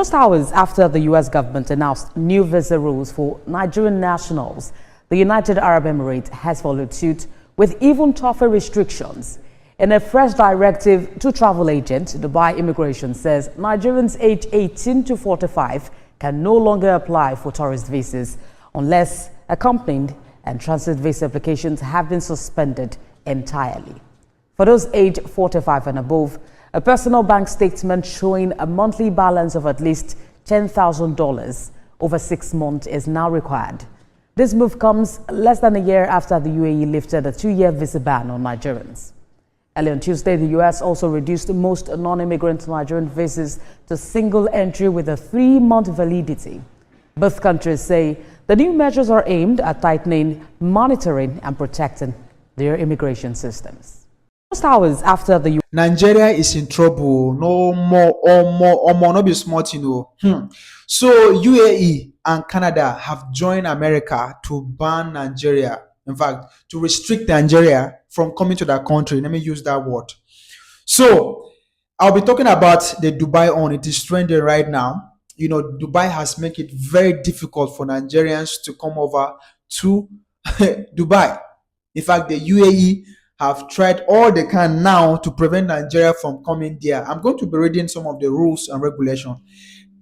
Just hours after the U.S. government announced new visa rules for Nigerian nationals, the United Arab Emirates has followed suit with even tougher restrictions. In a fresh directive to travel agents, Dubai Immigration says Nigerians aged 18 to 45 can no longer apply for tourist visas unless accompanied, and transit visa applications have been suspended entirely. For those aged 45 and above, a personal bank statement showing a monthly balance of at least $10,000 over 6 months is now required. This move comes less than a year after the UAE lifted a 2-year visa ban on Nigerians. Earlier on Tuesday, the U.S. also reduced most non-immigrant Nigerian visas to single entry with a 3-month validity. Both countries say the new measures are aimed at tightening, monitoring, and protecting their immigration systems. Just hours after the Nigeria is in trouble. No more, or more, not be smart, So UAE and Canada have joined America to ban Nigeria. In fact, to restrict Nigeria from coming to that country. Let me use that word. So I'll be talking about the Dubai on. It is trending right now. Dubai has made it very difficult for Nigerians to come over to Dubai. In fact, the UAE have tried all they can now to prevent Nigeria from coming there. I'm going to be reading some of the rules and regulations.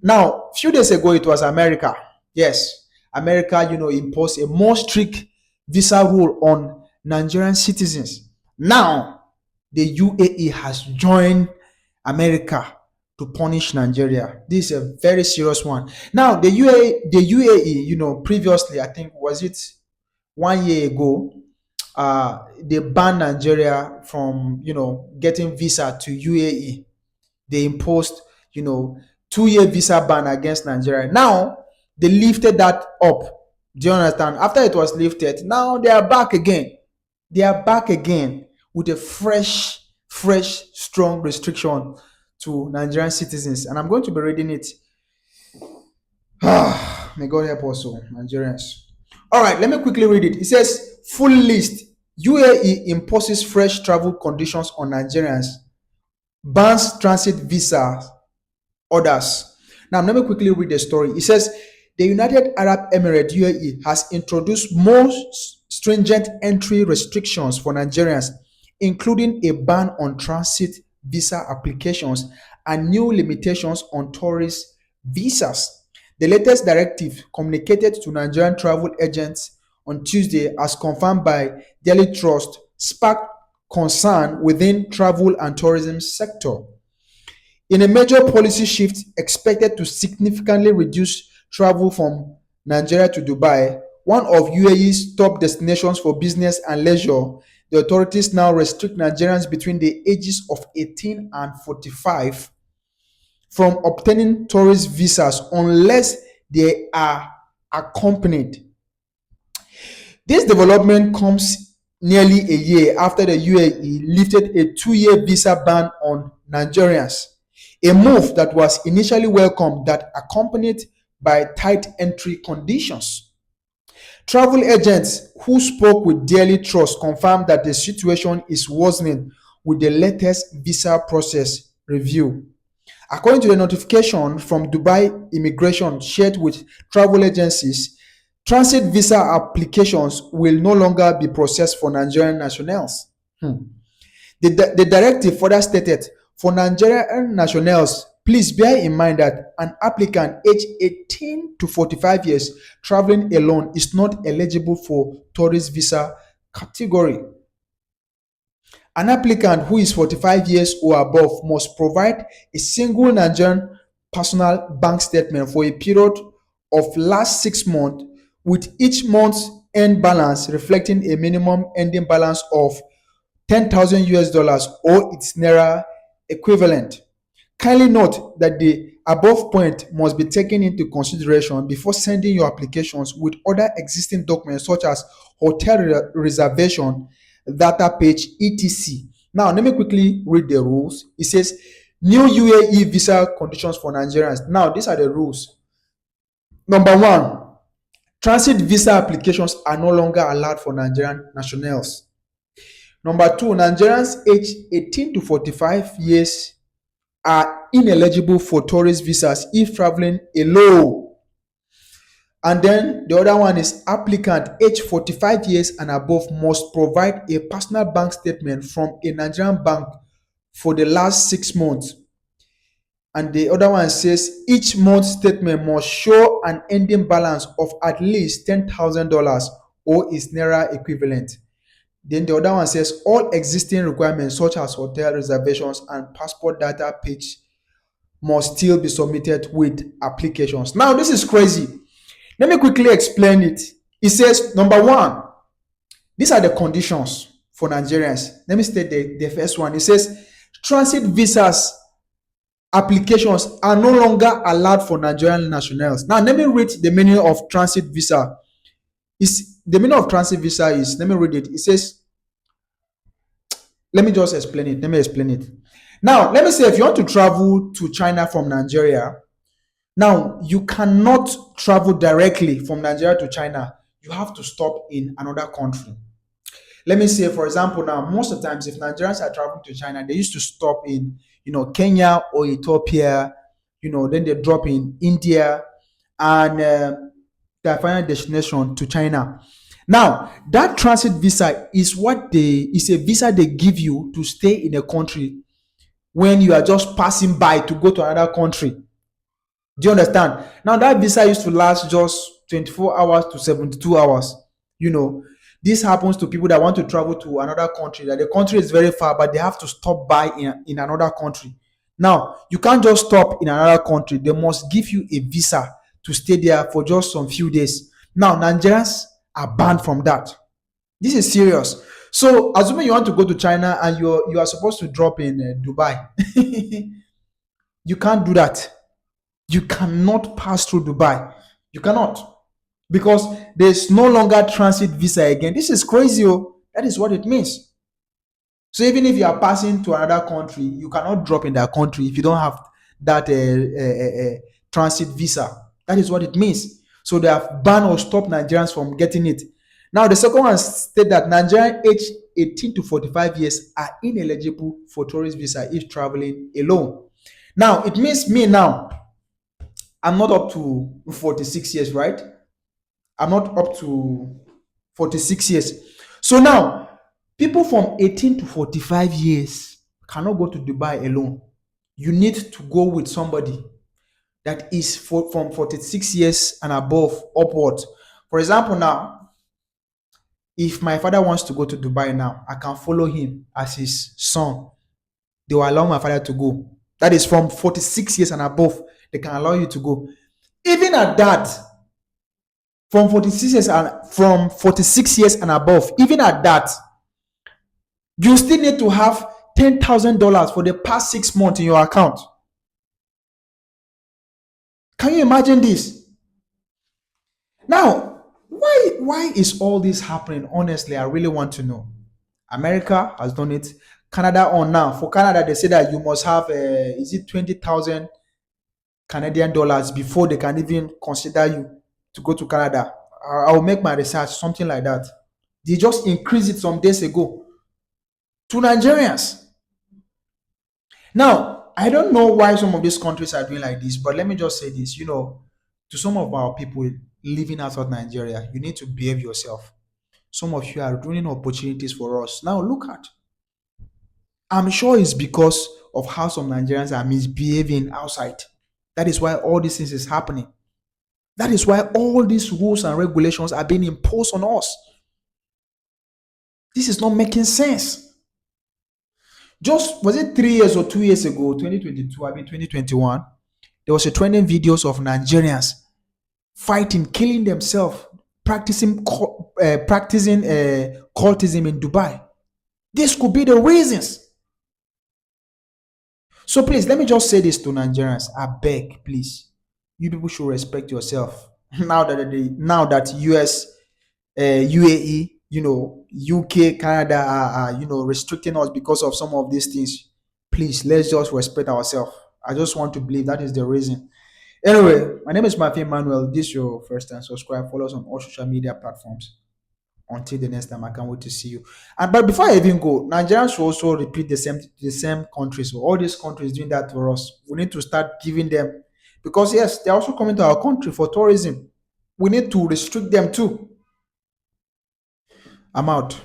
Now, a few days ago, it was America. Yes, America, imposed a more strict visa rule on Nigerian citizens. Now, the UAE has joined America to punish Nigeria. This is a very serious one. Now, the UAE, previously, I think, was it 1 year ago, they banned Nigeria from, getting visa to UAE. They imposed, 2-year visa ban against Nigeria. Now, they lifted that up. Do you understand? After it was lifted, now they are back again. They are back again with a fresh, strong restriction to Nigerian citizens. And I'm going to be reading it. May God help us all, Nigerians. All right, let me quickly read it. It says, full list. UAE imposes fresh travel conditions on Nigerians, bans transit visa orders. Now, let me quickly read the story. It says, the United Arab Emirates, UAE, has introduced more stringent entry restrictions for Nigerians, including a ban on transit visa applications and new limitations on tourist visas. The latest directive, communicated to Nigerian travel agents on Tuesday, as confirmed by Daily Trust, sparked concern within travel and tourism sector. In a major policy shift expected to significantly reduce travel from Nigeria to Dubai, one of UAE's top destinations for business and leisure, the authorities now restrict Nigerians between the ages of 18 and 45 from obtaining tourist visas unless they are accompanied. This development comes nearly a year after the UAE lifted a 2-year visa ban on Nigerians, a move that was initially welcomed that accompanied by tight entry conditions. Travel agents who spoke with Daily Trust confirmed that the situation is worsening with the latest visa process review. According to the notification from Dubai Immigration shared with travel agencies, transit visa applications will no longer be processed for Nigerian nationals. The directive further stated, for Nigerian nationals, please bear in mind that an applicant aged 18 to 45 years traveling alone is not eligible for tourist visa category. An applicant who is 45 years or above must provide a single Nigerian personal bank statement for a period of last 6 months, with each month's end balance reflecting a minimum ending balance of 10,000 US dollars or its naira equivalent. Kindly note that the above point must be taken into consideration before sending your applications with other existing documents such as hotel reservation, data page, etc. Now, let me quickly read the rules. It says, new UAE visa conditions for Nigerians. Now, these are the rules. Number 1, transit visa applications are no longer allowed for Nigerian nationals. Number 2, Nigerians aged 18 to 45 years are ineligible for tourist visas if traveling alone. And then the other one is applicant age 45 years and above must provide a personal bank statement from a Nigerian bank for the last 6 months. And the other one says each month statement must show an ending balance of at least $10,000 or its naira equivalent. Then the other one says all existing requirements such as hotel reservations and passport data page must still be submitted with applications. Now, this is crazy. Let me quickly explain it. It says, number one, these are the conditions for Nigerians. Let me state the first one. It says transit visas applications are no longer allowed for Nigerian nationals. Now, let me read the meaning of transit visa. The meaning of transit visa is, let me read it. It says, let me just explain it. Let me explain it. Now, let me say if you want to travel to China from Nigeria, now you cannot travel directly from Nigeria to China. You have to stop in another country. Let me say, for example, now most of the times, if Nigerians are traveling to China, they used to stop in, Kenya or Ethiopia. Then they drop in India, and their final destination to China. Now, that transit visa is is a visa they give you to stay in a country when you are just passing by to go to another country. Do you understand? Now, that visa used to last just 24 hours to 72 hours. This happens to people that want to travel to another country, that the country is very far, but they have to stop by in another country. Now, you can't just stop in another country. They must give you a visa to stay there for just some few days. Now, Nigerians are banned from that. This is serious. So, assuming you want to go to China and you are supposed to drop in Dubai, you can't do that. You cannot pass through Dubai. You cannot, because there's no longer transit visa again. This is crazy. Oh. That is what it means. So even if you are passing to another country, you cannot drop in that country if you don't have that transit visa. That is what it means. So they have banned or stopped Nigerians from getting it. Now, the second one states that Nigerians aged 18 to 45 years are ineligible for tourist visa if traveling alone. Now, it means me now, I'm not up to 46 years, right? I'm not up to 46 years. So now, people from 18 to 45 years cannot go to Dubai alone. You need to go with somebody that is from 46 years and above upward. For example, now, if my father wants to go to Dubai now, I can follow him as his son. They will allow my father to go. That is from 46 years and above. They can allow you to go. Even at that, from 46 years and above, even at that, you still need to have $10,000 for the past 6 months in your account. Can you imagine this? Now, why is all this happening? Honestly, I really want to know. America has done it. Canada on now. For Canada, they say that you must have is it 20,000 Canadian dollars before they can even consider you to go to Canada. I will make my research, something like that. They just increased it some days ago to Nigerians. Now, I don't know why some of these countries are doing like this, but let me just say this, to some of our people living outside Nigeria, you need to behave yourself. Some of you are ruining opportunities for us. Now, look at. I'm sure it's because of how some Nigerians are misbehaving outside. That is why all these things is happening. That is why all these rules and regulations are being imposed on us. This is not making sense. Just, was it 3 years or 2 years ago, 2022, 2021, there was a trending videos of Nigerians fighting, killing themselves, practicing cultism in Dubai. This could be the reasons. So please, let me just say this to Nigerians. I beg, please, you people should respect yourself. Now that US, UAE, UK, Canada are restricting us because of some of these things. Please, let's just respect ourselves. I just want to believe that is the reason. Anyway, my name is Matthew Emmanuel. This is your first time. Subscribe, follow us on all social media platforms. Until the next time, I can't wait to see you. And but before I even go, Nigerians should also repeat the same countries. So all these countries doing that for us. We need to start giving them, because yes, they're also coming to our country for tourism. We need to restrict them too. I'm out.